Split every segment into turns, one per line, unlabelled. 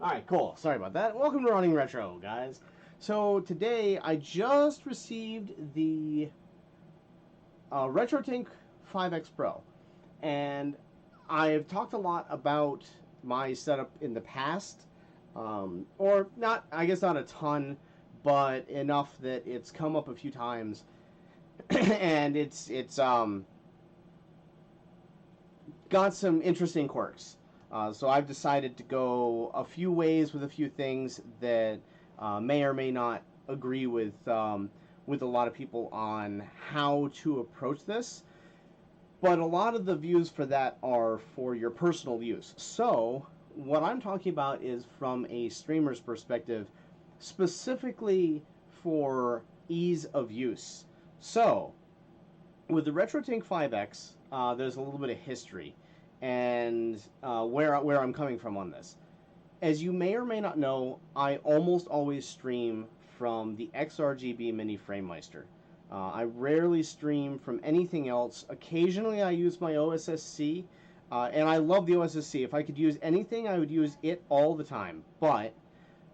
Alright, cool. Sorry about that. Welcome to Running Retro, guys. So today I just received the RetroTink5x Pro. And I've talked a lot about my setup in the past. Or not, I guess not a ton, but enough that it's come up a few times. And it's got some interesting quirks. So I've decided to go a few ways with a few things that may or may not agree with a lot of people on how to approach this. But a lot of the views for that are for your personal use. So what I'm talking about is from a streamer's perspective, specifically for ease of use. So with the RetroTink5x, there's a little bit of history and where I'm coming from on this. As you may or may not know, I almost always stream from the XRGB Mini Framemeister. I rarely stream from anything else. Occasionally I use my OSSC, and I love the OSSC. If I could use anything, I would use it all the time. But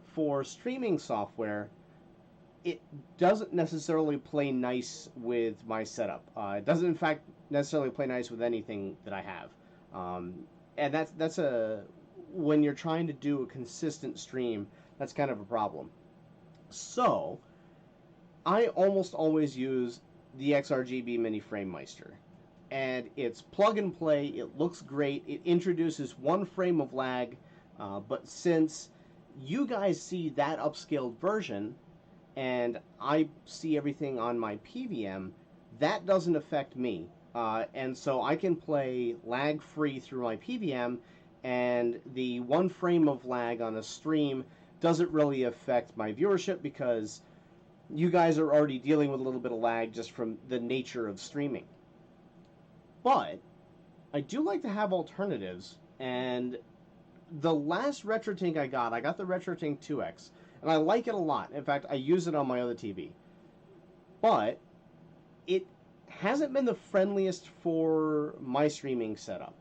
for streaming software, it doesn't necessarily play nice with my setup. It doesn't, in fact, necessarily play nice with anything that I have. And that's when you're trying to do a consistent stream, that's kind of a problem. So I almost always use the XRGB Mini Framemeister, and it's plug and play. It looks great. It introduces one frame of lag, but since you guys see that upscaled version and I see everything on my PVM, that doesn't affect me. And so I can play lag-free through my PVM, and the one frame of lag on a stream doesn't really affect my viewership because you guys are already dealing with a little bit of lag just from the nature of streaming. But I do like to have alternatives, and the last RetroTink I got the RetroTink5x, and I like it a lot. In fact, I use it on my other TV. But it hasn't been the friendliest for my streaming setup.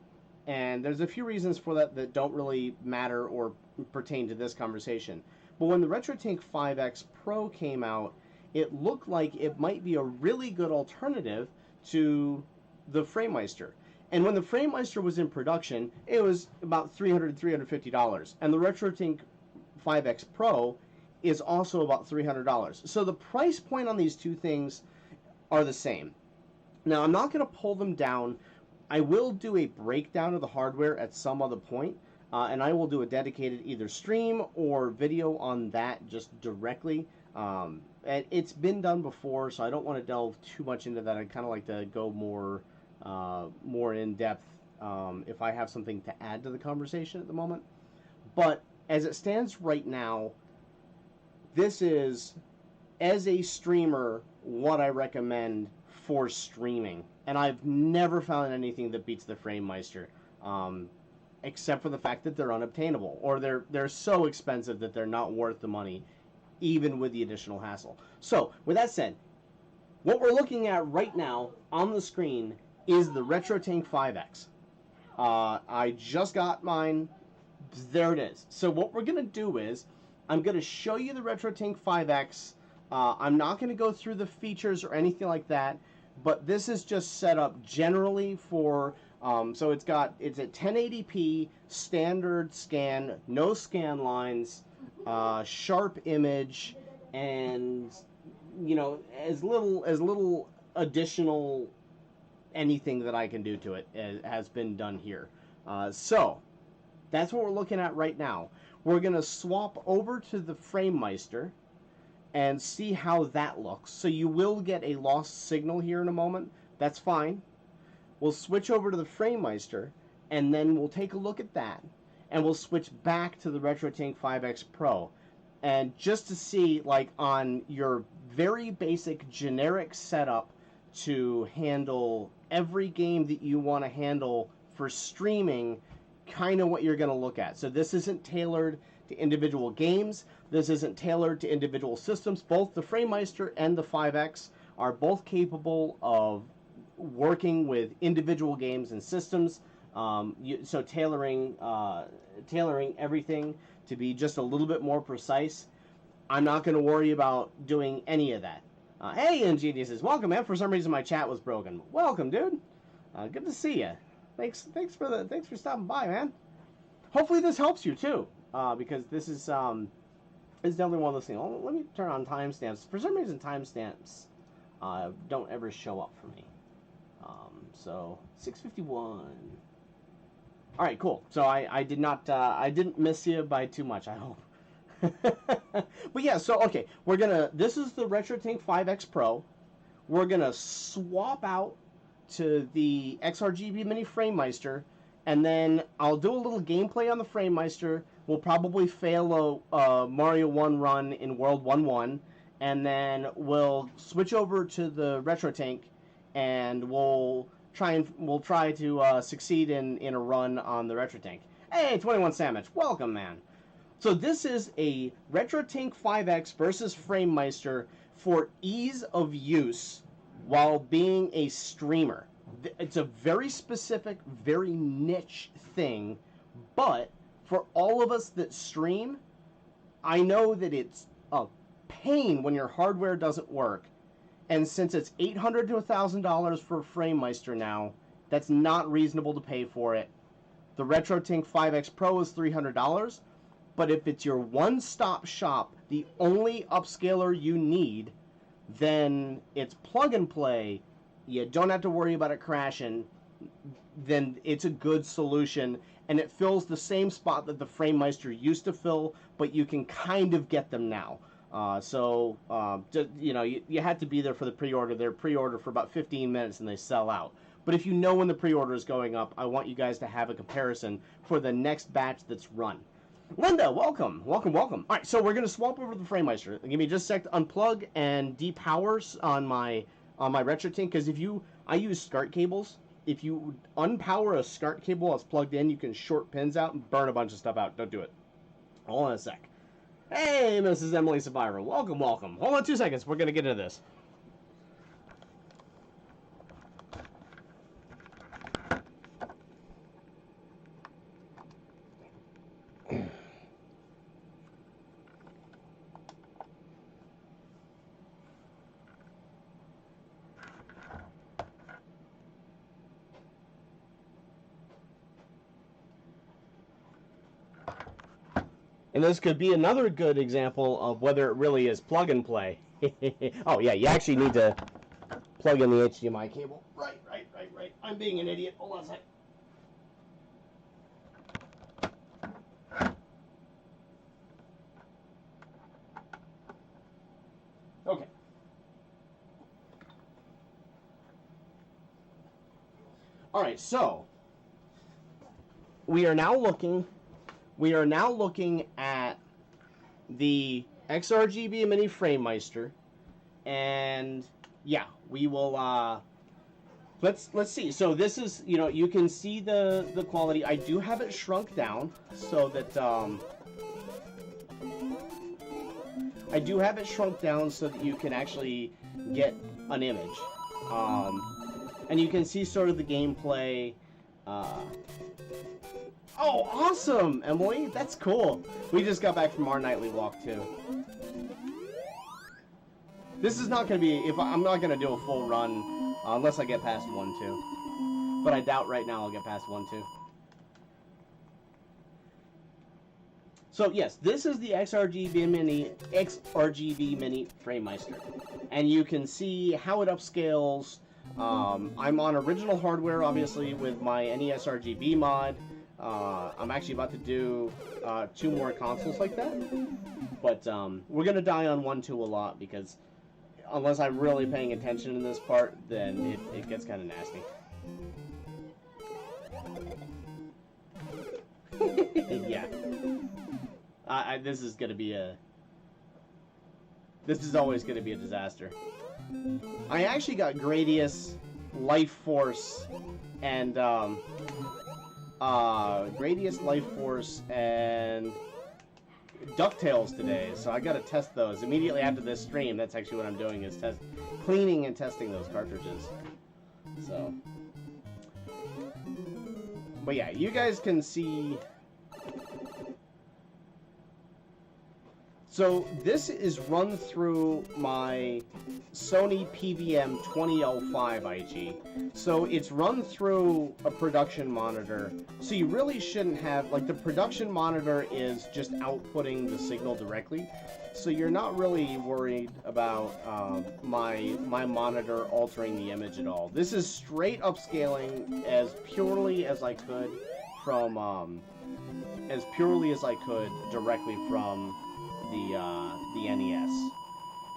And there's a few reasons for that that don't really matter or pertain to this conversation. But when the RetroTink5x Pro came out, it looked like it might be a really good alternative to the Framemeister. And when the Framemeister was in production, it was about $300, $350. And the RetroTink5x Pro is also about $300. So the price point on these two things are the same. Now, I'm not going to pull them down. I will do a breakdown of the hardware at some other point, and I will do a dedicated either stream or video on that just directly. And it's been done before, so I don't want to delve too much into that. I'd kind of like to go more in depth if I have something to add to the conversation at the moment. But as it stands right now, this is, as a streamer, what I recommend for streaming. And I've never found anything that beats the Framemeister, except for the fact that they're unobtainable, or they're so expensive that they're not worth the money, even with the additional hassle. So, with that said, what we're looking at right now on the screen is the RetroTink5x. I just got mine. There it is. So what we're going to do is, I'm going to show you the RetroTink5x. I'm not going to go through the features or anything like that, but this is just set up generally for, so it's at 1080p, standard scan, no scan lines, sharp image, and, you know, as little additional anything that I can do to it has been done here. So that's what we're looking at right now. We're going to swap over to the Framemeister and see how that looks. So you will get a lost signal here in a moment. That's fine. We'll switch over to the Framemeister, and then we'll take a look at that, and we'll switch back to the RetroTink5x Pro. And just to see, like, on your very basic generic setup to handle every game that you want to handle for streaming, kind of what you're going to look at. So this isn't tailored to individual games. This isn't tailored to individual systems. Both the Framemeister and the 5X are both capable of working with individual games and systems. So tailoring everything to be just a little bit more precise. I'm not going to worry about doing any of that. Hey, Ingenious says, welcome, man. For some reason, my chat was broken. Welcome, dude. Good to see you. Thanks for stopping by, man. Hopefully, this helps you too, because this is definitely one of those things. Oh, let me turn on timestamps. For some reason, timestamps don't ever show up for me. So 6:51. All right, cool. So I didn't miss you by too much, I hope. But yeah, so okay, this is the RetroTink5x Pro. We're gonna swap out to the XRGB Mini Framemeister, and then I'll do a little gameplay on the Framemeister. We'll probably fail a Mario 1 run in World 1-1, and then we'll switch over to the RetroTink, and we'll try to succeed in a run on the RetroTink. Hey, 21 Sandwich, welcome, man. So this is a RetroTink5x versus Framemeister for ease of use while being a streamer. It's a very specific, very niche thing, but for all of us that stream, I know that it's a pain when your hardware doesn't work. And since it's $800 to $1,000 for Framemeister now, that's not reasonable to pay for it. The RetroTink5x Pro is $300. But if it's your one-stop shop, the only upscaler you need, then it's plug and play. You don't have to worry about it crashing. Then it's a good solution, and it fills the same spot that the Framemeister used to fill, but you can kind of get them now. You had to be there for the pre-order. They're pre-order for about 15 minutes, and they sell out. But if you know when the pre-order is going up, I want you guys to have a comparison for the next batch that's run. Linda, welcome. All right, so we're gonna swap over to the Framemeister. Give me just a sec to unplug and depower on my RetroTink, because I use SCART cables. If you unpower a SCART cable that's plugged in, you can short pins out and burn a bunch of stuff out. Don't do it. Hold on a sec. Hey, Mrs. Emily Sabira, welcome. Hold on 2 seconds. We're gonna get into this. And this could be another good example of whether it really is plug and play. Oh yeah, you actually need to plug in the HDMI cable. Right. I'm being an idiot. Hold on a sec. Okay. All right, so we are now looking at the XRGB Mini Framemeister, and yeah, we will let's see. So this is, you can see the quality. I do have it shrunk down so that you can actually get an image. And you can see sort of the gameplay. Oh, awesome, Emily! That's cool. We just got back from our nightly walk too. This is not going to be. I'm not going to do a full run unless I get past 1-2. But I doubt right now I'll get past 1-2. So yes, this is the XRGB Mini Framemeister, and you can see how it upscales. I'm on original hardware, obviously, with my NES RGB mod. I'm actually about to do 2 more consoles like that, but we're gonna die on 1-2 a lot, because unless I'm really paying attention in this part, then it gets kind of nasty. Yeah. This is always gonna be a disaster. I actually got Gradius, Life Force, and DuckTales today, so I gotta test those immediately after this stream. That's actually what I'm doing, is cleaning and testing those cartridges. So, But yeah, you guys can see. So this is run through my Sony PVM 20L5 IG. So it's run through a production monitor. So you really shouldn't have, like, the production monitor is just outputting the signal directly. So you're not really worried about my monitor altering the image at all. This is straight upscaling as purely as I could from directly from the NES.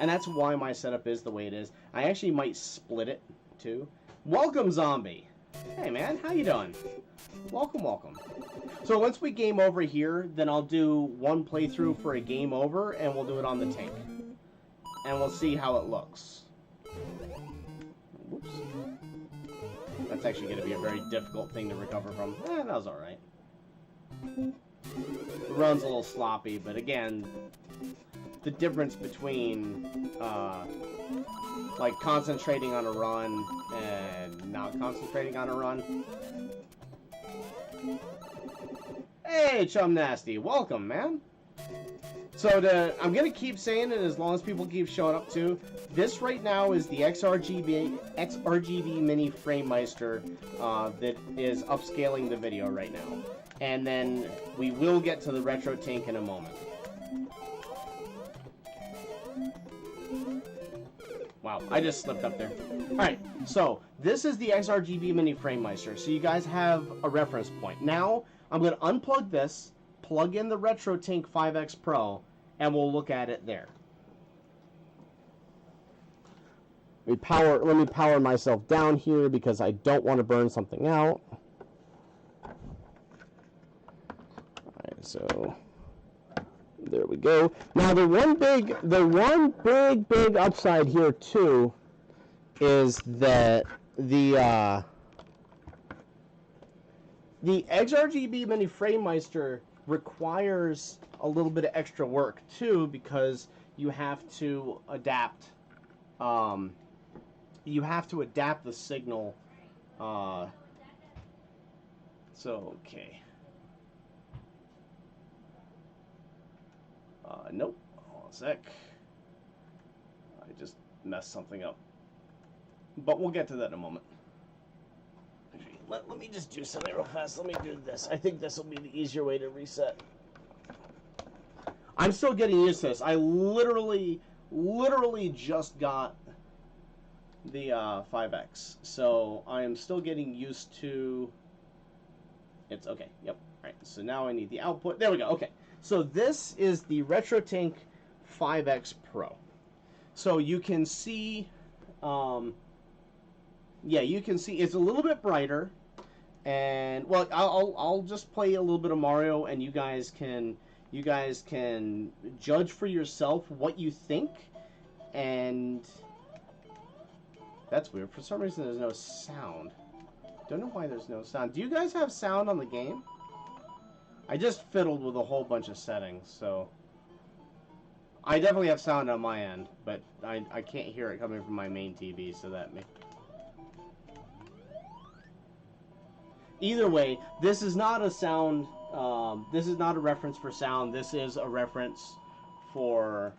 And that's why my setup is the way it is. I actually might split it too. Welcome, Zombie. Hey man, how you doing? Welcome, welcome. So once we game over here, then I'll do one playthrough for a game over, and we'll do it on the tank. And we'll see how it looks. Whoops. That's actually going to be a very difficult thing to recover from. That was alright. The run's a little sloppy, but again, the difference between like concentrating on a run and not concentrating on a run. Hey, Chum Nasty, welcome, man. So I'm gonna keep saying it as long as people keep showing up too. This right now is the XRGB Mini Framemeister that is upscaling the video right now. And then we will get to the RetroTink in a moment. Wow, I just slipped up there. Alright, so this is the XRGB Mini Framemeister, so you guys have a reference point. Now, I'm going to unplug this, plug in the RetroTink5x Pro, and we'll look at it there. Let me power myself down here because I don't want to burn something out. So there we go. Now the one big upside here too is that the XRGB Mini Framemeister requires a little bit of extra work too, because you have to adapt the signal. So okay. Nope. Hold on a sec. I just messed something up. But we'll get to that in a moment. Actually, let me just do something real fast. Let me do this. I think this will be the easier way to reset. I'm still getting used to this. I literally just got the 5X. So I am still getting used to... It's okay. Yep. Alright, so now I need the output. There we go. Okay. So this is the RetroTink5x Pro. So you can see, yeah, you can see it's a little bit brighter, and well, I'll just play a little bit of Mario, and you guys can judge for yourself what you think. And that's weird. For some reason, there's no sound. Don't know why there's no sound. Do you guys have sound on the game? I just fiddled with a whole bunch of settings, so I definitely have sound on my end, but I can't hear it coming from my main TV, so that may... Either way, this is not a sound, this is not a reference for sound, this is a reference for,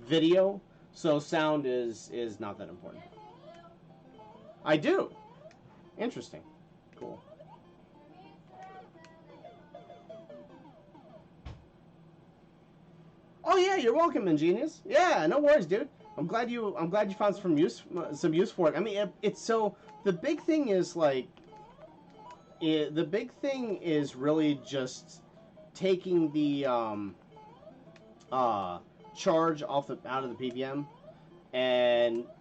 video. So sound is not that important. I do. Interesting. Cool. Oh yeah, you're welcome, Ingenious. Yeah, no worries, dude. I'm glad you found some use for it. I mean, it's so the big thing is like the big thing is really just taking the charge out of the PVM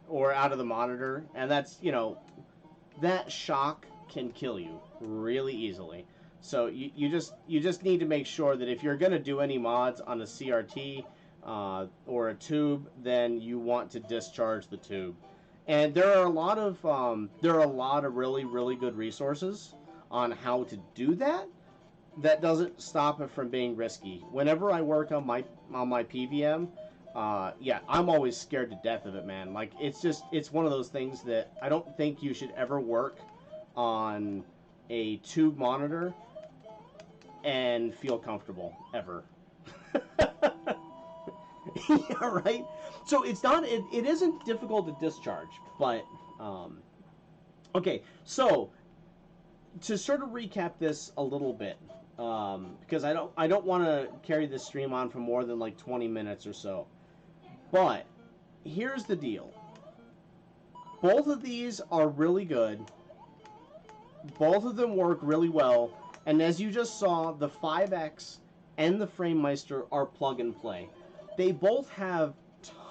or out of the monitor, and that's, you know, that shock can kill you really easily. So you just need to make sure that if you're going to do any mods on a CRT or a tube, then you want to discharge the tube. And there are a lot of really good resources on how to do that. That doesn't stop it from being risky. Whenever I work on my PVM, Yeah, I'm always scared to death of it, man. Like, it's one of those things that I don't think you should ever work on a tube monitor and feel comfortable ever. Yeah, right. So it's not. It isn't difficult to discharge, but okay. So to sort of recap this a little bit, because I don't want to carry this stream on for more than like 20 minutes or so. But here's the deal. Both of these are really good. Both of them work really well. And as you just saw, the 5X and the Framemeister are plug and play. They both have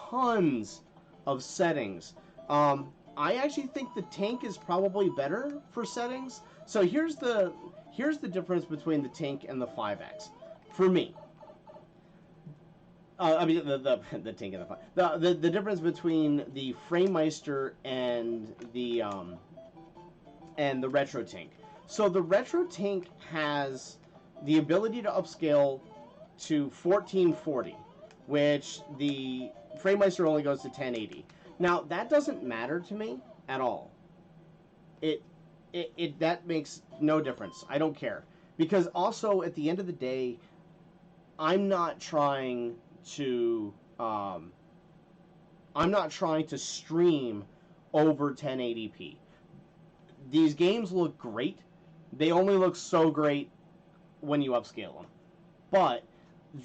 tons of settings. I actually think the tank is probably better for settings. So here's the difference between the tank and the 5X. For me, I mean the tank and the difference between the Framemeister and the RetroTink. So the RetroTink has the ability to upscale to 1440, which the Framemeister only goes to 1080. Now that doesn't matter to me at all. It that makes no difference. I don't care, because also at the end of the day, I'm not trying to stream over 1080p. These games look great. They only look so great when you upscale them. But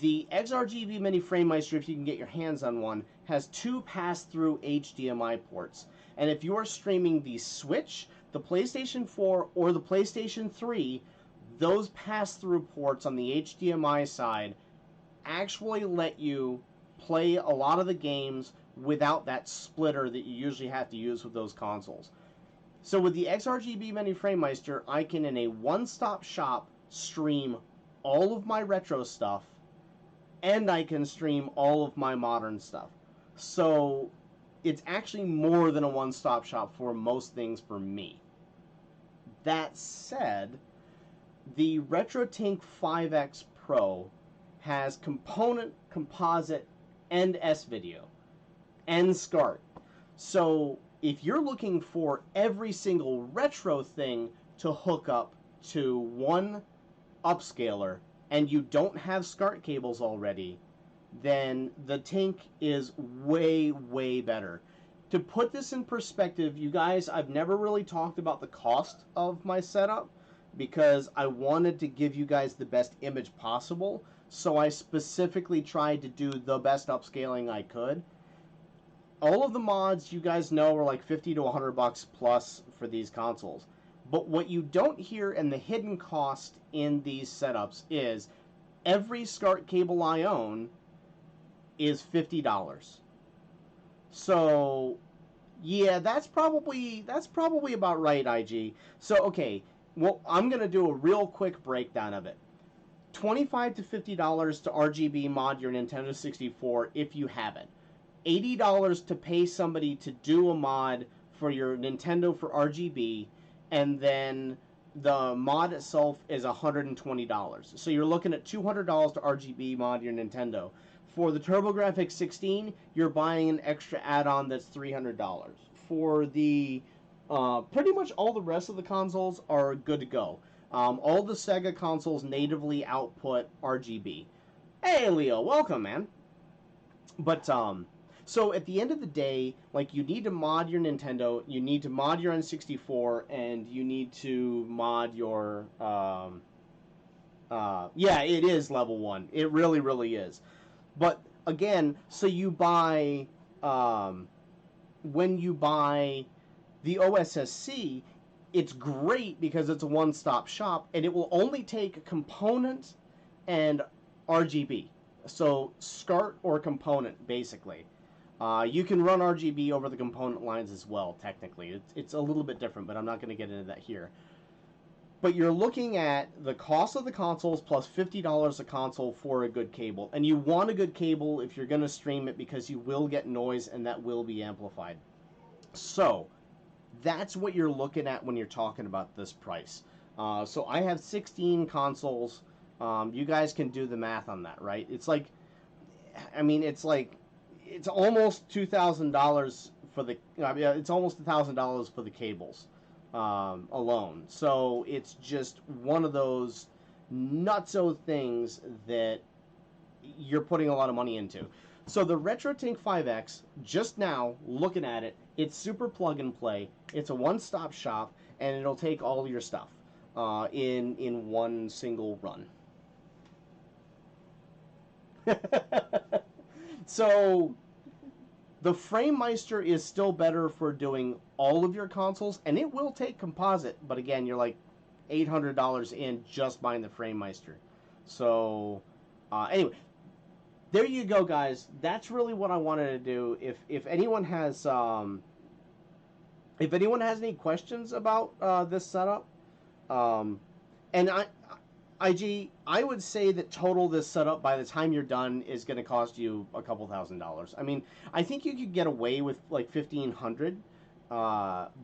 the XRGB Mini Framemeister, if you can get your hands on one, has 2 pass-through HDMI ports. And if you are streaming the Switch, the PlayStation 4, or the PlayStation 3, those pass-through ports on the HDMI side actually let you play a lot of the games without that splitter that you usually have to use with those consoles. So with the XRGB Mini Framemeister, I can, in a one-stop shop, stream all of my retro stuff, and I can stream all of my modern stuff. So it's actually more than a one-stop shop for most things for me. That said, the RetroTink5x Pro has component, composite, and S-Video, and SCART. So if you're looking for every single retro thing to hook up to one upscaler, and you don't have SCART cables already, then the Tink is way, way better. To put this in perspective, you guys, I've never really talked about the cost of my setup because I wanted to give you guys the best image possible. So I specifically tried to do the best upscaling I could. All of the mods, you guys know, are like 50 to 100 bucks plus for these consoles. But what you don't hear, and the hidden cost in these setups, is every SCART cable I own is $50. So yeah, that's probably about right, IG. So okay, well, I'm gonna do a real quick breakdown of it. $25 to $50 to RGB mod your Nintendo 64 if you have it. $80 to pay somebody to do a mod for your Nintendo for RGB, and then the mod itself is $120. So you're looking at $200 to RGB mod your Nintendo. For the TurboGrafx 16, you're buying an extra add-on that's $300. For the pretty much all the rest of the consoles are good to go. All the Sega consoles natively output RGB. Hey, Leo, welcome, man. But so at the end of the day, like, you need to mod your Nintendo, you need to mod your N64, and you need to mod your yeah, it is level 1. It really, really is. But again, so you buy when you buy the OSSC, it's great because it's a one-stop shop, and it will only take component and RGB. So SCART or component, basically. You can run RGB over the component lines as well, technically. It's a little bit different, but I'm not going to get into that here. But you're looking at the cost of the consoles plus $50 a console for a good cable. And you want a good cable if you're going to stream it, because you will get noise and that will be amplified. So that's what you're looking at when you're talking about this price. So I have 16 consoles. You guys can do the math on that, right? It's like, I mean, it's like it's almost $2,000 for the. It's almost $1,000 for the cables alone. So it's just one of those nutso things that you're putting a lot of money into. So the RetroTink5x, just now looking at it, it's super plug and play. It's a one-stop shop, and it'll take all your stuff in one single run. So the Framemeister is still better for doing all of your consoles, and it will take composite. But again, you're like $800 in just buying the Framemeister. So anyway, there you go, guys. That's really what I wanted to do. If anyone has any questions about this setup, and I would say that total this setup by the time you're done is going to cost you a couple $1,000s. I mean, I think you could get away with like $1,500,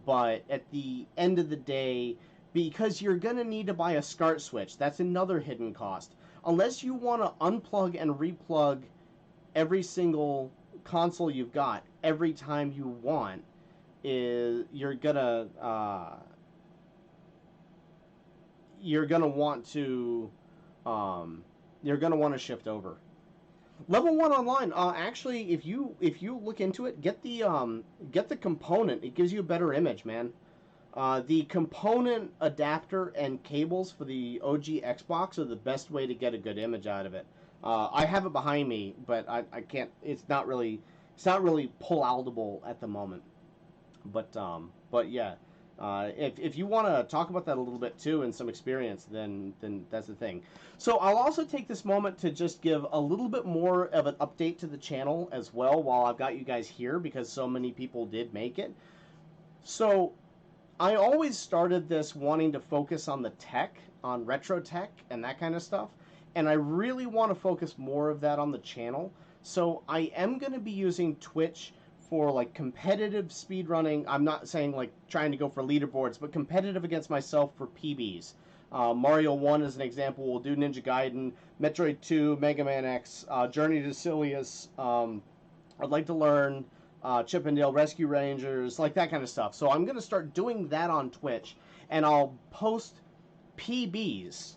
but at the end of the day, because you're going to need to buy a SCART switch, that's another hidden cost. Unless you want to unplug and replug every single console you've got every time you want, you're gonna want to shift over. Level 1 online. Actually, if you look into it, get the component. It gives you a better image, man. The component adapter and cables for the OG Xbox are the best way to get a good image out of it. I have it behind me, but I can't. It's not really pull-outable at the moment. But yeah. If you want to talk about that a little bit too and some experience, then that's the thing. So I'll also take this moment to just give a little bit more of an update to the channel as well while I've got you guys here, because so many people did make it. So I always started this wanting to focus on the tech, on retro tech and that kind of stuff, and I really want to focus more of that on the channel. So I am going to be using Twitch for like competitive speedrunning. I'm not saying like trying to go for leaderboards, but competitive against myself for PBs. Mario 1 as an example. We'll do Ninja Gaiden, Metroid 2, Mega Man X, Journey to Silius. I'd like to learn Chip and Dale Rescue Rangers, like that kind of stuff. So I'm going to start doing that on Twitch, and I'll post PBs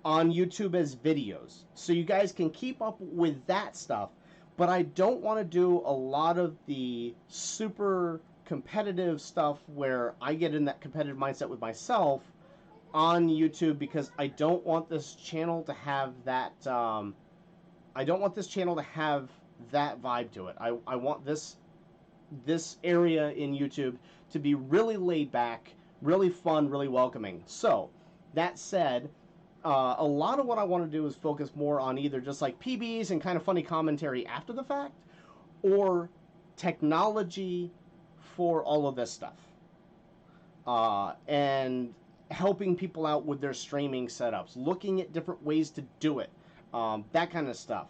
on YouTube as videos, so you guys can keep up with that stuff. But I don't want to do a lot of the super competitive stuff where I get in that competitive mindset with myself on YouTube, because I don't want this channel to have that. I don't want this channel to have that vibe to it. I want this area in YouTube to be really laid back, really fun, really welcoming. So that said, a lot of what I want to do is focus more on either just like PBs and kind of funny commentary after the fact, or technology for all of this stuff, and helping people out with their streaming setups, looking at different ways to do it, that kind of stuff.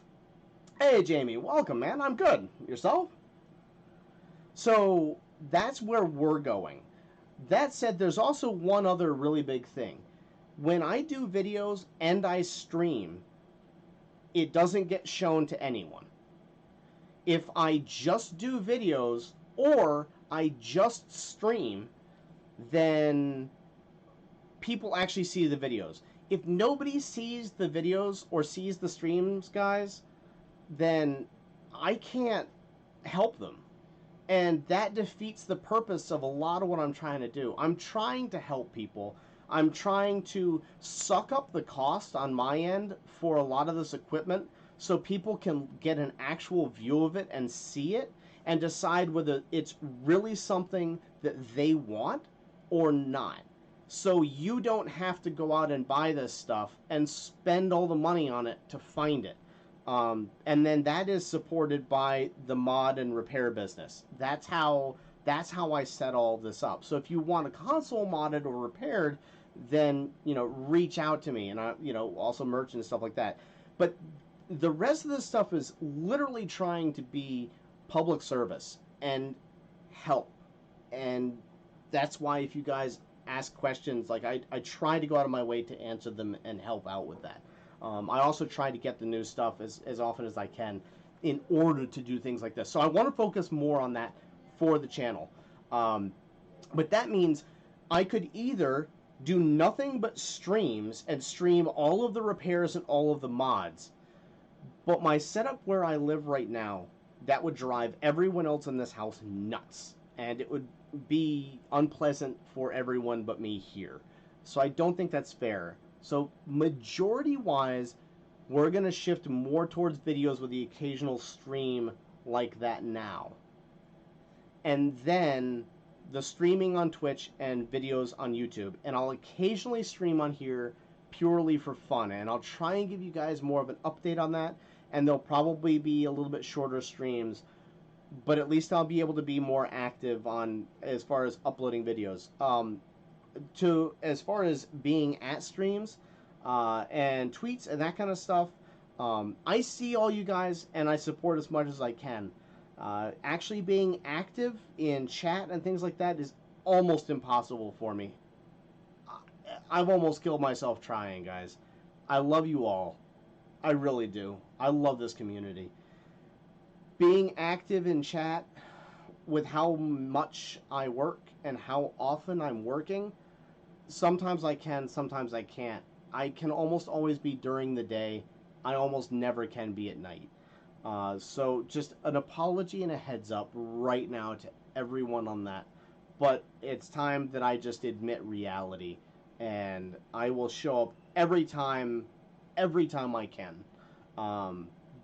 Hey Jamie, welcome, man. I'm good. Yourself? So that's where we're going. That said, there's also one other really big thing. When I do videos and I stream, it doesn't get shown to anyone. If I just do videos or I just stream, then people actually see the videos. If nobody sees the videos or sees the streams, guys, then I can't help them. And that defeats the purpose of a lot of what I'm trying to do. I'm trying to help people. I'm trying to suck up the cost on my end for a lot of this equipment so people can get an actual view of it and see it and decide whether it's really something that they want or not. So you don't have to go out and buy this stuff and spend all the money on it to find it. And then that is supported by the mod and repair business. That's how I set all this up. So if you want a console modded or repaired, then, reach out to me, and I, also merch and stuff like that. But the rest of this stuff is literally trying to be public service and help. And that's why if you guys ask questions, like I try to go out of my way to answer them and help out with that. I also try to get the new stuff as often as I can. in order to do things like this. So I want to focus more on that for the channel. But that means I could either do nothing but streams and stream all of the repairs and all of the mods. But my setup where I live right now, that would drive everyone else in this house nuts. And it would be unpleasant for everyone but me here. So I don't think that's fair. So majority-wise, we're going to shift more towards videos with the occasional stream like that now. And then the streaming on Twitch and videos on YouTube. And I'll occasionally stream on here purely for fun. And I'll try and give you guys more of an update on that. And they'll probably be a little bit shorter streams. But at least I'll be able to be more active on as far as uploading videos. As far as being at streams and tweets and that kind of stuff, I see all you guys and I support as much as I can. Actually being active in chat and things like that is almost impossible for me. I've almost killed myself trying, guys. I love you all. I really do. I love this community. Being active in chat with how much I work and how often I'm working, sometimes I can, sometimes I can't. I can almost always be during the day. I almost never can be at night. So just an apology and a heads up right now to everyone on that. But it's time that I just admit reality. And I will show up every time I can.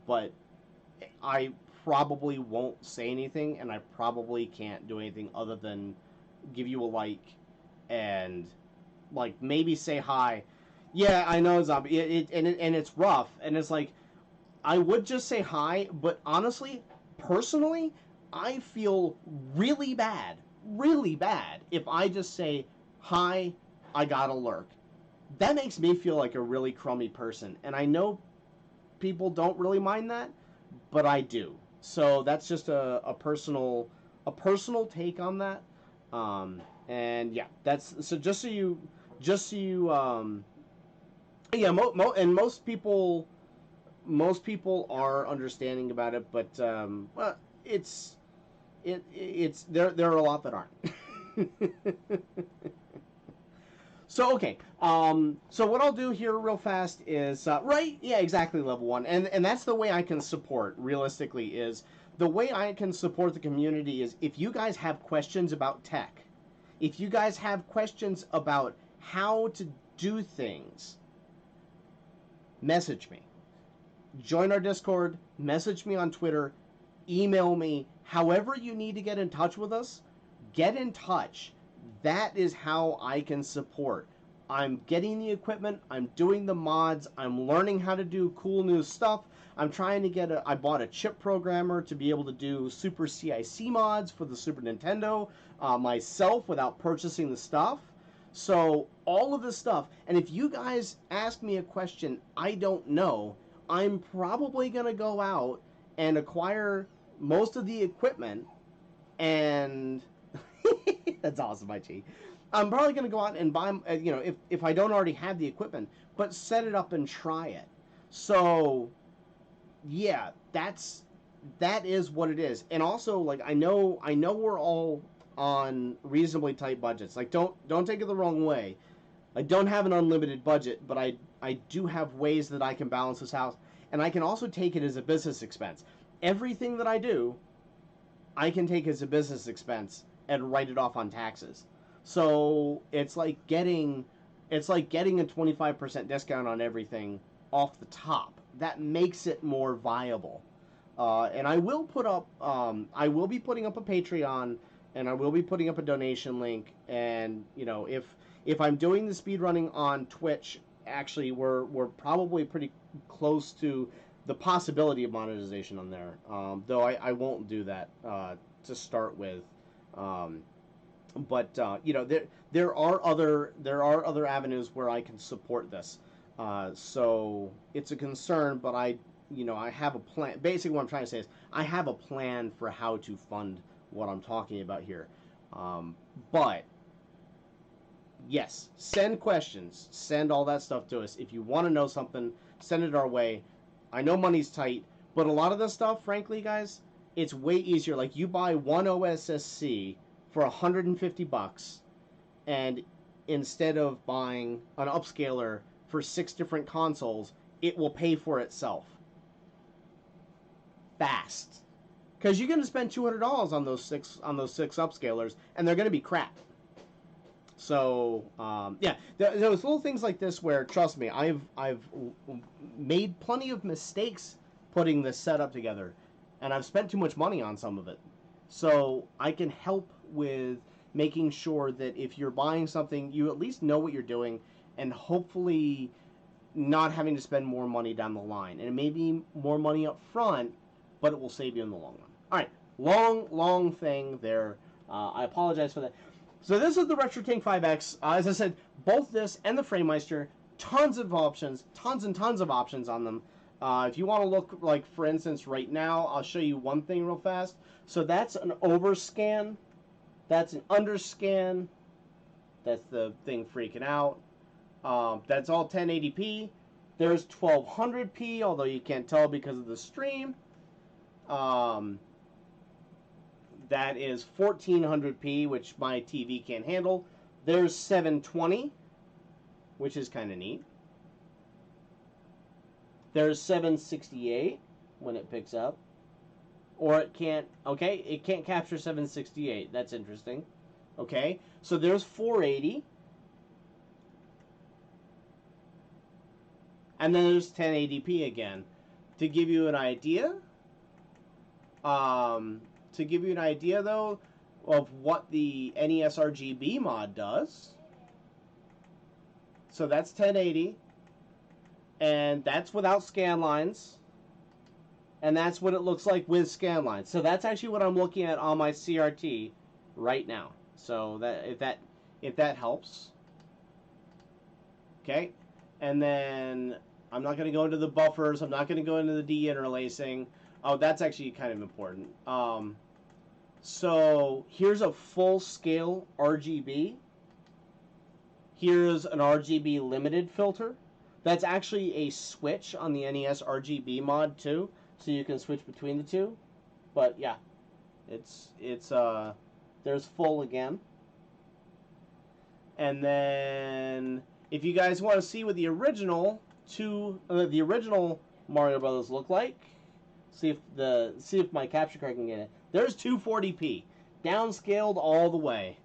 But I probably won't say anything, and I probably can't do anything other than give you a like and like maybe say hi. Yeah, I know, Zombie. And it's rough, and it's like I would just say hi, but honestly, personally, I feel really bad if I just say hi, I got a lurk. That makes me feel like a really crummy person, and I know people don't really mind that, but I do. So that's just a personal take on that. And yeah, that's so just so you yeah, and most people are understanding about it, but well, it's there are a lot that aren't. So, okay, so what I'll do here real fast is, right, yeah, exactly, level 1, and that's the way I can support, realistically, is the way I can support the community is if you guys have questions about tech, if you guys have questions about how to do things, message me. Join our Discord, message me on Twitter, email me, however you need to get in touch with us, get in touch. That is how I can support. I'm getting the equipment, I'm doing the mods, I'm learning how to do cool new stuff. I'm trying to get I bought a chip programmer to be able to do super CIC mods for the Super Nintendo myself without purchasing the stuff. So all of this stuff, and if you guys ask me a question I don't know, I'm probably going to go out and acquire most of the equipment and... That's awesome, IT. I'm probably going to go out and buy, you know, if I don't already have the equipment, but set it up and try it. So, yeah, that is what it is. And also, like, I know we're all on reasonably tight budgets. Like, don't take it the wrong way. I don't have an unlimited budget, but I do have ways that I can balance this house, and I can also take it as a business expense. Everything that I do, I can take as a business expense and write it off on taxes. So it's like getting a 25% discount on everything off the top. That makes it more viable. And I will put up, I will be putting up a Patreon, and I will be putting up a donation link. And you know, if I'm doing the speedrunning on Twitch, actually we're probably pretty close to the possibility of monetization on there. Though I won't do that to start with. But you know, there are other avenues where I can support this. So it's a concern, but I have a plan. Basically, what I'm trying to say is I have a plan for how to fund what I'm talking about here. But yes, send questions, send all that stuff to us. If you want to know something, send it our way. I know money's tight, But a lot of this stuff, frankly, guys, it's way easier. Like, you buy one OSSC for $150, and instead of buying an upscaler for 6 different consoles, it will pay for itself fast. Because you're going to spend $200 on those six upscalers, and they're going to be crap. So yeah, there's little things like this where, trust me, I've made plenty of mistakes putting this setup together, and I've spent too much money on some of it. So I can help with making sure that if you're buying something, you at least know what you're doing, and hopefully not having to spend more money down the line. And it may be more money up front, but it will save you in the long run. All right, long thing there. I apologize for that. So this is the RetroTink5x. As I said, both this and the Framemeister, tons of options, tons and tons of options on them. If you want to look, like, for instance, right now, I'll show you one thing real fast. So that's an overscan. That's an underscan. That's the thing freaking out. That's all 1080p. There's 1200p, although you can't tell because of the stream. That is 1400p, which my TV can't handle. There's 720, which is kind of neat. There's 768 when it picks up. Or it can't, okay, it can't capture 768. That's interesting. Okay, so there's 480. And then there's 1080p again. To give you an idea, though, of what the NES RGB mod does. So that's 1080. And that's without scan lines. And that's what it looks like with scan lines. So that's actually what I'm looking at on my CRT right now. So that if that helps. Okay. And then I'm not going to go into the buffers. I'm not going to go into the deinterlacing. Oh, that's actually kind of important. So here's a full scale RGB. Here's an RGB limited filter. That's actually a switch on the NES RGB mod too, so you can switch between the two. But yeah, it's there's full again. And then if you guys want to see what the original Mario Brothers look like, see if my capture card can get it. There's 240p, downscaled all the way.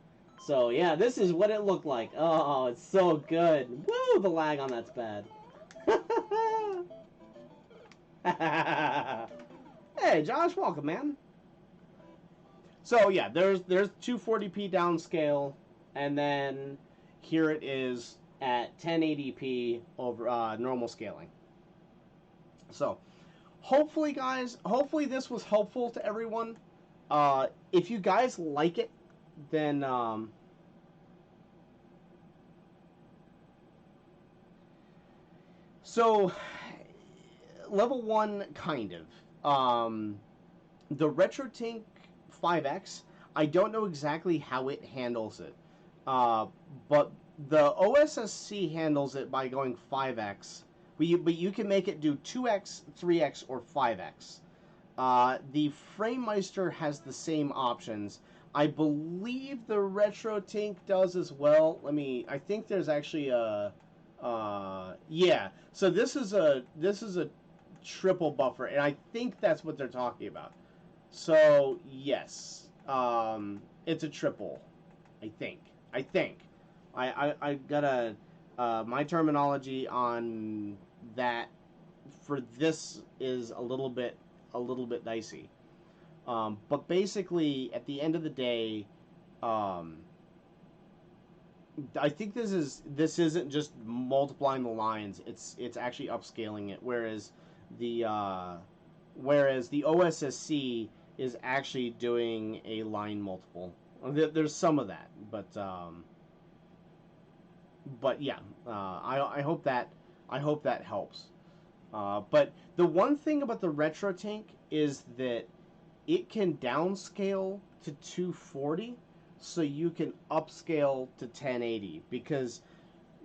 So yeah, this is what it looked like. Oh, it's so good. Woo, the lag on that's bad. Hey, Josh, welcome, man. So yeah, there's 240p downscale, and then here it is at 1080p over normal scaling. So hopefully, guys, hopefully this was helpful to everyone. If you guys like it, then so level 1 kind of the RetroTink5x, I don't know exactly how it handles it, but the OSSC handles it by going 5x, but you can make it do 2x, 3x, or 5x. The Framemeister has the same options. I believe the RetroTink does as well. I think there's actually a, yeah. So this is a triple buffer, and I think that's what they're talking about. So yes, it's a triple. I think. I gotta my terminology on that for this is a little bit dicey. But basically, at the end of the day, I think this isn't just multiplying the lines. It's actually upscaling it. Whereas the OSSC is actually doing a line multiple. There's some of that, but yeah, I hope that helps. But the one thing about the RetroTink is that it can downscale to 240, so you can upscale to 1080, because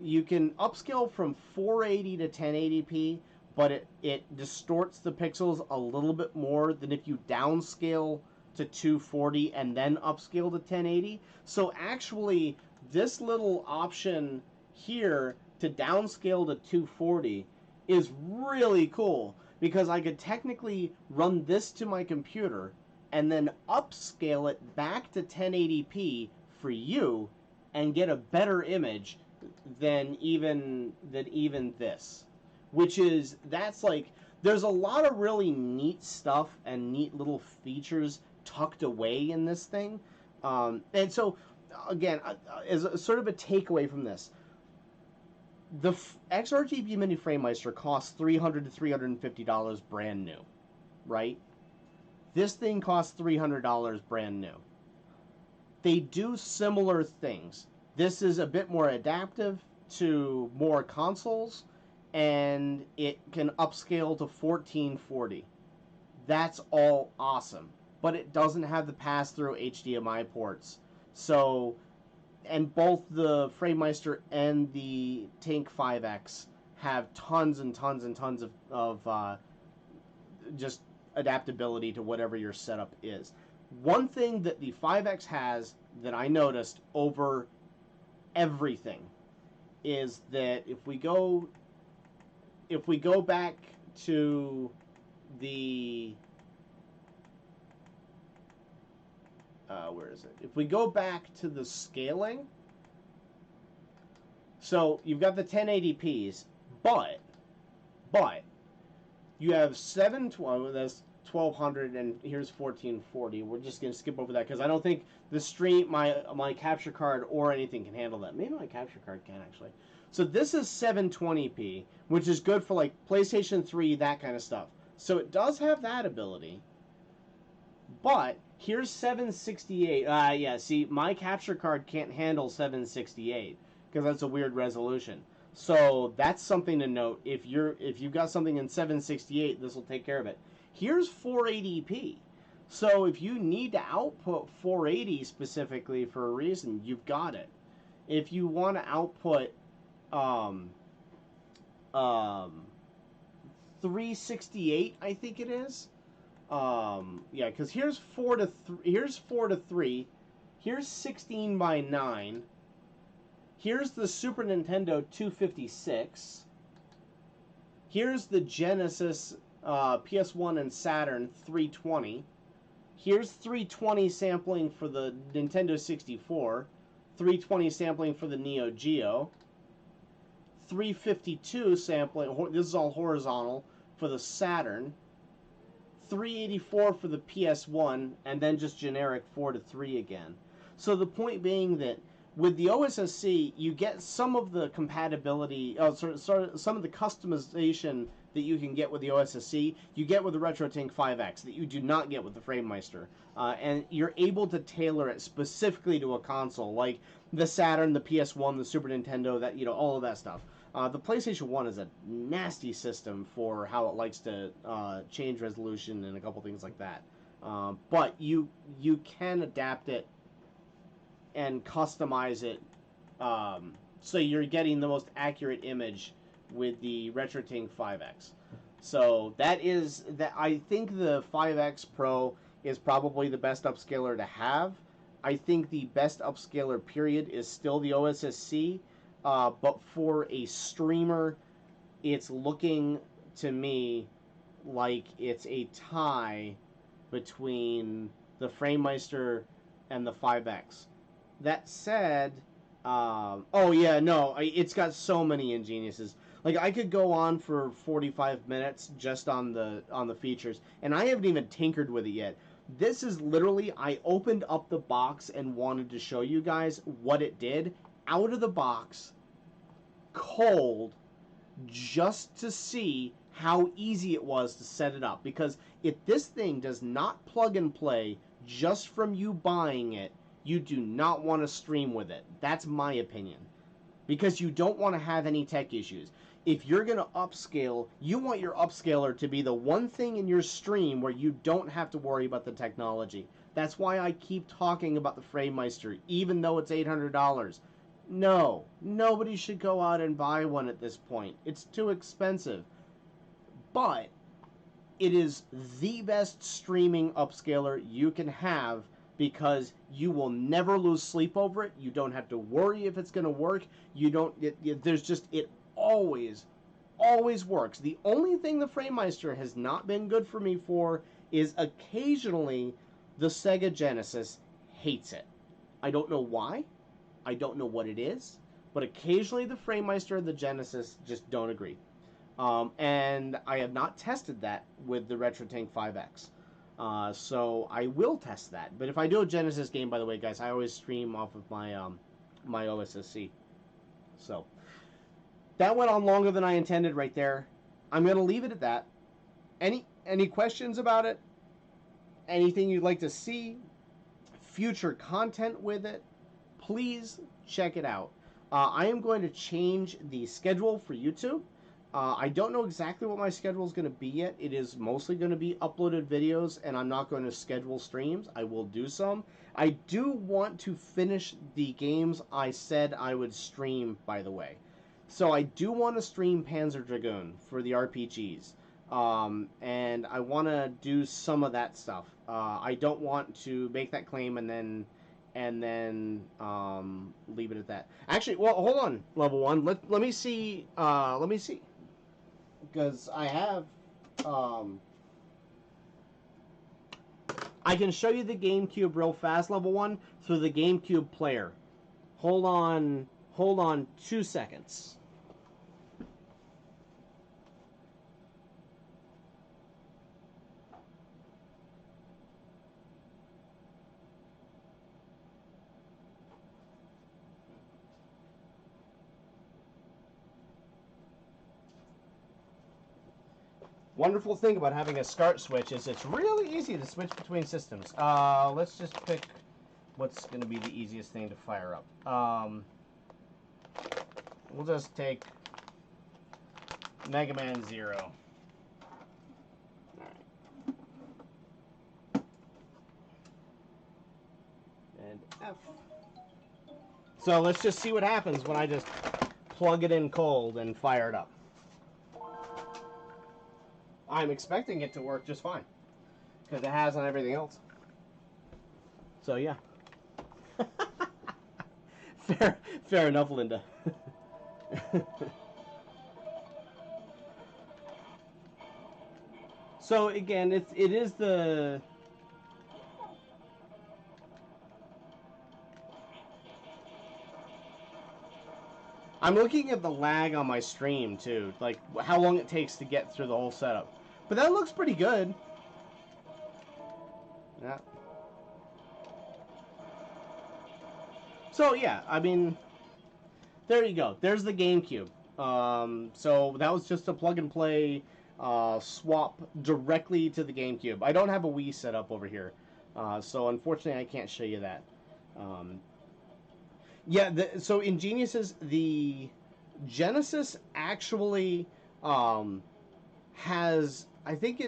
you can upscale from 480 to 1080p, but it distorts the pixels a little bit more than if you downscale to 240 and then upscale to 1080. So actually, this little option here to downscale to 240 is really cool, because I could technically run this to my computer and then upscale it back to 1080p for you and get a better image than even this. Which is, that's like, there's a lot of really neat stuff and neat little features tucked away in this thing. And so, again, as a, sort of a takeaway from this, the XRGB Mini Framemeister costs $300 to $350 brand new, right? This thing costs $300 brand new. They do similar things. This is a bit more adaptive to more consoles, and it can upscale to 1440. That's all awesome, but it doesn't have the pass-through HDMI ports. So, and both the Framemeister and the Tink5x have tons and tons and tons of just adaptability to whatever your setup is. One thing that the 5X has that I noticed over everything is that if we go back to the where is it? If we go back to the scaling, so you've got the 1080p's, but you have 720, that's 1200, and here's 1440. We're just going to skip over that because I don't think the stream, my capture card or anything can handle that. Maybe my capture card can, actually. So this is 720p, which is good for like PlayStation 3, that kind of stuff. So it does have that ability. But here's 768. Yeah, see, my capture card can't handle 768 because that's a weird resolution. So that's something to note. If you've got something in 768, this will take care of it. Here's 480p. So if you need to output 480 specifically for a reason, you've got it. If you want to output 368, I think it is. Yeah, because here's 4 to 3. Here's 16 by 9. Here's the Super Nintendo 256. Here's the Genesis PS1 and Saturn 320. Here's 320 sampling for the Nintendo 64. 320 sampling for the Neo Geo. 352 sampling, this is all horizontal, for the Saturn. 384 for the PS1, and then just generic 4 to 3 again. So the point being that with the OSSC, you get some of the compatibility, some of the customization that you can get with the OSSC, you get with the RetroTink5x that you do not get with the Framemeister. And you're able to tailor it specifically to a console, like the Saturn, the PS1, the Super Nintendo, that, all of that stuff. The PlayStation 1 is a nasty system for how it likes to change resolution and a couple things like that. But you can adapt it and customize it so you're getting the most accurate image with the RetroTink5x. So that is that. I think the 5X Pro is probably the best upscaler to have. I think the best upscaler period is still the OSSC. But for a streamer, it's looking to me like it's a tie between the Framemeister and the 5X. That said, oh yeah, no, it's got so many ingeniouses. Like, I could go on for 45 minutes just on the features, and I haven't even tinkered with it yet. This is literally, I opened up the box and wanted to show you guys what it did out of the box, cold, just to see how easy it was to set it up. Because if this thing does not plug and play just from you buying it, you do not want to stream with it. That's my opinion. Because you don't want to have any tech issues. If you're going to upscale, you want your upscaler to be the one thing in your stream where you don't have to worry about the technology. That's why I keep talking about the Framemeister, even though it's $800. No, nobody should go out and buy one at this point. It's too expensive. but it is the best streaming upscaler you can have because you will never lose sleep over it. You don't have to worry if it's going to work. You don't. There's just it always works. The only thing the Framemeister has not been good for me for is occasionally the Sega Genesis hates it. I don't know why. I don't know what it is, but occasionally the Framemeister and the Genesis just don't agree. And I have not tested that with the RetroTink5x. So I will test that. But if I do a Genesis game, by the way, guys, I always stream off of my my OSSC. So that went on longer than I intended right there. I'm going to leave it at that. Any questions about it? Anything you'd like to see? Future content with it? Please check it out. I am going to change the schedule for YouTube. I don't know exactly what my schedule is going to be yet. It is mostly going to be uploaded videos, and I'm not going to schedule streams. I will do some. I do want to finish the games I said I would stream, by the way. So I do want to stream Panzer Dragoon for the RPGs. And I want to do some of that stuff. I don't want to make that claim and then leave it at that. Actually, well, hold on, level 1. Let me see. Let me see. Because I have, I can show you the GameCube real fast, level 1, through the GameCube player. Hold on 2 seconds. Wonderful thing about having a SCART switch is it's really easy to switch between systems. Let's just pick what's going to be the easiest thing to fire up. We'll just take Mega Man 0. Alright. And F. So let's just see what happens when I just plug it in cold and fire it up. I'm expecting it to work just fine, because it has on everything else. So yeah. Fair enough, Linda. So again, it is the... I'm looking at the lag on my stream too, like how long it takes to get through the whole setup. But that looks pretty good. Yeah. So yeah, I mean, there you go. There's the GameCube. So that was just a plug and play swap directly to the GameCube. I don't have a Wii set up over here, so unfortunately I can't show you that. Yeah, so in Geniuses, the Genesis actually has, I think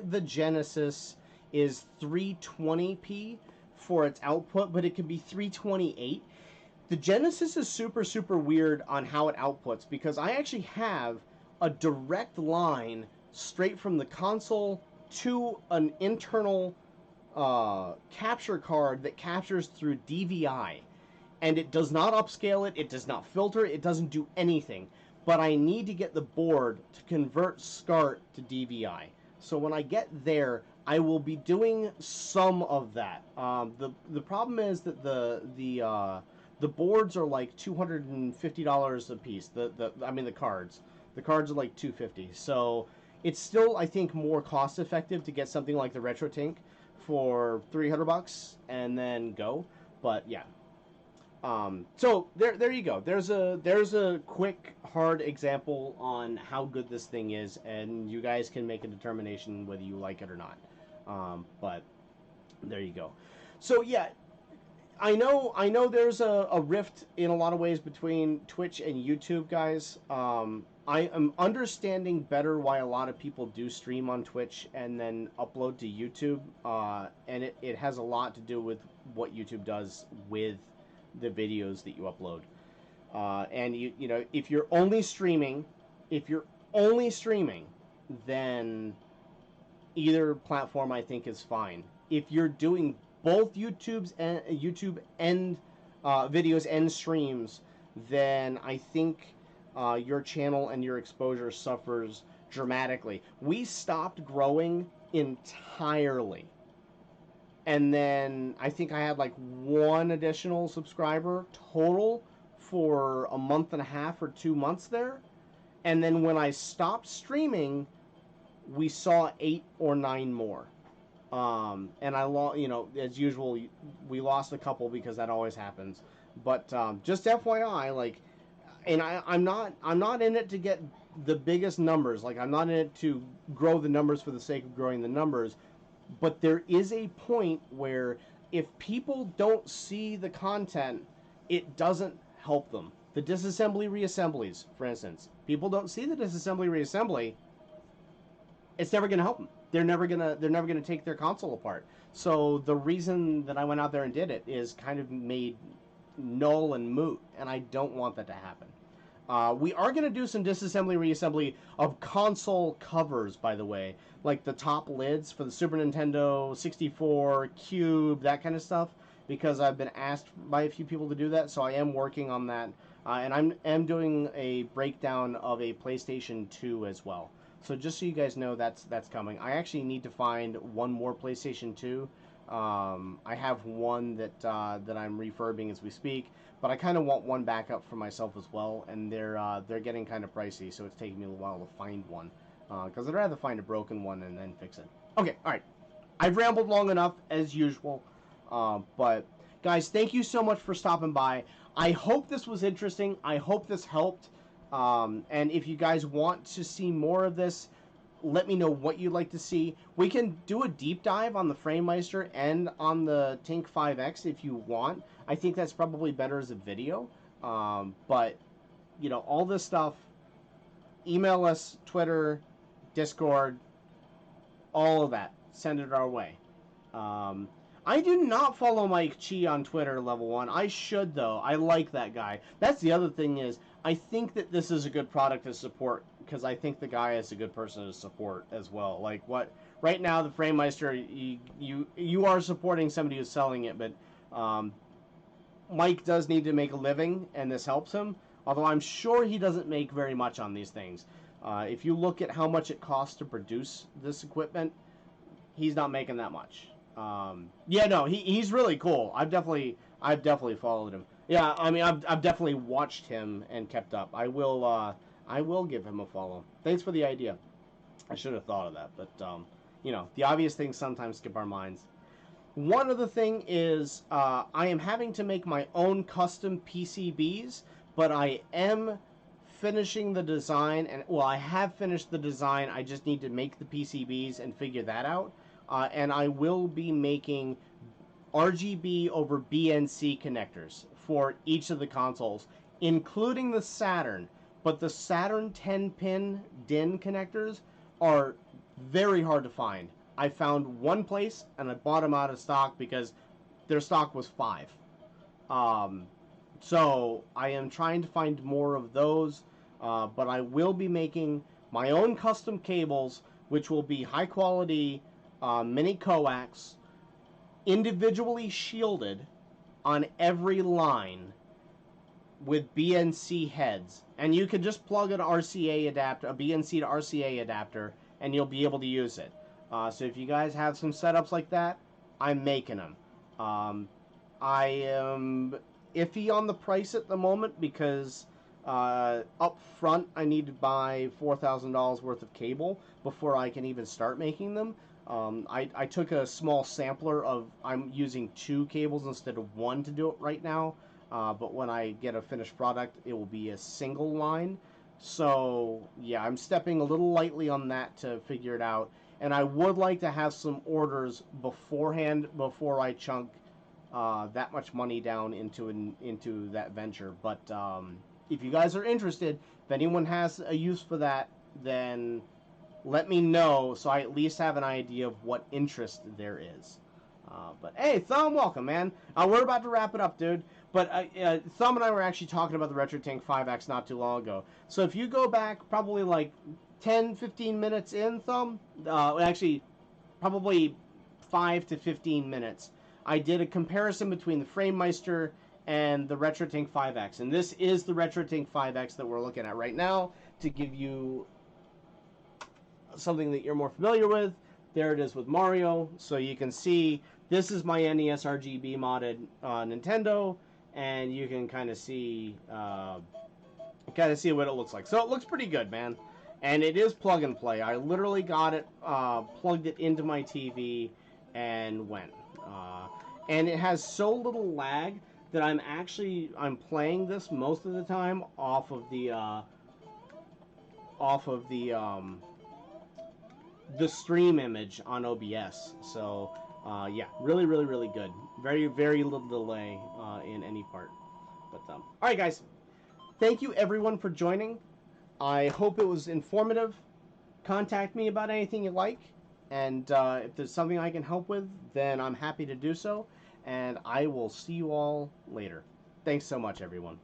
the Genesis is 320p for its output, but it can be 328. The Genesis is super, super weird on how it outputs, because I actually have a direct line straight from the console to an internal capture card that captures through DVI. And it does not upscale it, it does not filter it, it doesn't do anything. But I need to get the board to convert SCART to DVI. So when I get there, I will be doing some of that. The problem is that the boards are like $250 a piece. I mean the cards. The cards are like $250. So it's still, I think, more cost effective to get something like the RetroTink for $300 and then go. But yeah. So there you go. There's a quick, hard example on how good this thing is, and you guys can make a determination whether you like it or not. But there you go. So yeah, I know there's a rift in a lot of ways between Twitch and YouTube, guys. I am understanding better why a lot of people do stream on Twitch and then upload to YouTube, and it has a lot to do with what YouTube does with the videos that you upload. And you know, if you're only streaming, then either platform I think is fine. If you're doing both YouTube and videos and streams, then I think your channel and your exposure suffers dramatically. We stopped growing entirely, and then I think I had like one additional subscriber total for a month and a half or 2 months there. And then when I stopped streaming, we saw 8 or 9 more. And I lost, as usual, we lost a couple because that always happens. But just FYI, like, and I'm not in it to get the biggest numbers. Like, I'm not in it to grow the numbers for the sake of growing the numbers. But there is a point where if people don't see the content, it doesn't help them. The disassembly reassemblies, for instance, people don't see the disassembly reassembly. It's never going to help them. They're never gonna take their console apart. So the reason that I went out there and did it is kind of made null and moot, and I don't want that to happen. We are going to do some disassembly reassembly of console covers, by the way, like the top lids for the Super Nintendo, 64, Cube, that kind of stuff, because I've been asked by a few people to do that, so I am working on that. And I'm doing a breakdown of a PlayStation 2 as well. So just so you guys know, that's coming. I actually need to find one more PlayStation 2. I have one that I'm refurbing as we speak, but I kind of want one backup for myself as well, and they're getting kind of pricey, so it's taking me a while to find one, because I'd rather find a broken one and then fix it. Okay, all right. I've rambled long enough as usual, but guys, thank you so much for stopping by. I hope this was interesting. I hope this helped. And if you guys want to see more of this, let me know what you'd like to see. We can do a deep dive on the Framemeister and on the Tink5x if you want. I think that's probably better as a video. But, all this stuff, email us, Twitter, Discord, all of that. Send it our way. I do not follow Mike Chi on Twitter, level 1. I should, though. I like that guy. That's the other thing is, I think that this is a good product to support, because I think the guy is a good person to support as well. Like, right now, the Framemeister, you are supporting somebody who's selling it, but Mike does need to make a living, and this helps him, although I'm sure he doesn't make very much on these things. If you look at how much it costs to produce this equipment, he's not making that much. Yeah, no, he's really cool. I've definitely followed him. Yeah, I mean, I've definitely watched him and kept up. I will give him a follow. Thanks for the idea. I should have thought of that, but the obvious things sometimes skip our minds. One other thing is I am having to make my own custom PCBs, but I am finishing the design, and well, I have finished the design. I just need to make the PCBs and figure that out. And I will be making RGB over BNC connectors for each of the consoles, including the Saturn. But the Saturn 10-pin DIN connectors are very hard to find. I found one place, and I bought them out of stock because their stock was 5. So I am trying to find more of those, but I will be making my own custom cables, which will be high quality mini coax, individually shielded on every line with BNC heads. And you can just plug an RCA adapter, a BNC to RCA adapter, and you'll be able to use it. So if you guys have some setups like that, I'm making them. I am iffy on the price at the moment because up front I need to buy $4,000 worth of cable before I can even start making them. I took a small sampler of, I'm using 2 cables instead of 1 to do it right now, but when I get a finished product, it will be a single line. So yeah, I'm stepping a little lightly on that to figure it out, and I would like to have some orders beforehand before I chunk that much money down into that venture. But if you guys are interested, if anyone has a use for that, then let me know so I at least have an idea of what interest there is. But hey, Thumb, welcome, man. We're about to wrap it up, dude. But Thumb and I were actually talking about the RetroTink5x not too long ago. So if you go back probably like 10-15 minutes in, actually probably 5 to 15 minutes, I did a comparison between the Framemeister and the RetroTink5x. And this is the RetroTink5x that we're looking at right now to give you something that you're more familiar with. There it is with Mario. So you can see this is my NES RGB modded Nintendo, and you can kind of see what it looks like. So it looks pretty good, man. And it is plug and play. I literally got it, plugged it into my TV, and went. And it has so little lag that I'm playing this most of the time off of the stream image on OBS. So yeah, really, really, really good. Very, very little delay in any part. But all right, guys. Thank you everyone for joining. I hope it was informative. Contact me about anything you like, and if there's something I can help with, then I'm happy to do so. And I will see you all later. Thanks so much, everyone.